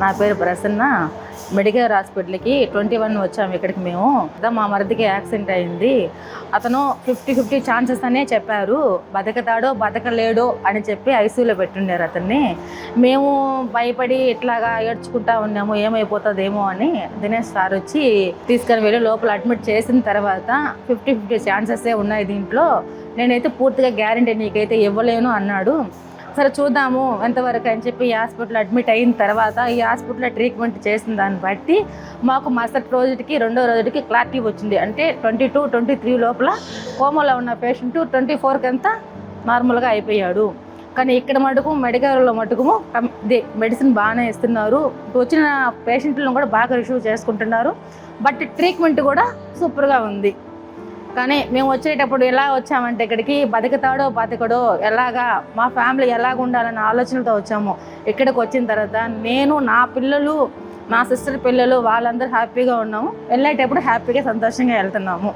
నా పేరు ప్రసన్న. మెడికేర్ హాస్పిటల్కి 21 వచ్చాము ఇక్కడికి మేము. మా మరిదికి యాక్సిడెంట్ అయింది. అతను 50-50 ఛాన్సెస్ అనే చెప్పారు. బతకతాడో బతకలేడో అని చెప్పి ఐసీయూలో పెట్టుండారు అతన్ని. మేము భయపడి ఇట్లాగా ఏడ్చుకుంటా ఉన్నాము, ఏమైపోతుందేమో అని. దినేష్ సార్ వచ్చి తీసుకొని వెళ్ళి లోపల అడ్మిట్ చేసిన తర్వాత 50-50 ఛాన్సెసే ఉన్నాయి దీంట్లో, నేనైతే పూర్తిగా గ్యారంటీ నీకైతే ఇవ్వలేను అన్నాడు. సరే చూద్దాము ఎంతవరకు అని చెప్పి ఈ హాస్పిటల్ అడ్మిట్ అయిన తర్వాత ఈ హాస్పిటల్లో ట్రీట్మెంట్ చేసిన దాన్ని బట్టి మాకు మరుసటి రోజుకి రెండో రోజుకి క్లారిటీ వచ్చింది. అంటే 22-23 లోపల కోమాలో ఉన్న పేషెంట్ 24కి అంతా నార్మల్గా అయిపోయాడు. కానీ ఇక్కడ మటుకు మెడికల్లో మటుకు మెడిసిన్ బాగానే ఇస్తున్నారు. వచ్చిన పేషెంట్లను కూడా బాగా రిసీవ్ చేసుకుంటున్నారు. బట్ ట్రీట్మెంట్ కూడా సూపర్గా ఉంది. కానీ మేము వచ్చేటప్పుడు ఎలా వచ్చామంటే ఇక్కడికి బతకతాడో బతకడో, ఎలాగా మా ఫ్యామిలీ ఎలాగ ఉండాలన్న ఆలోచనలతో వచ్చాము. ఇక్కడికి వచ్చిన తర్వాత నేను, నా పిల్లలు, నా సిస్టర్ పిల్లలు వాళ్ళందరూ హ్యాపీగా ఉన్నాము. వెళ్ళేటప్పుడు హ్యాపీగా సంతోషంగా వెళ్తున్నాము.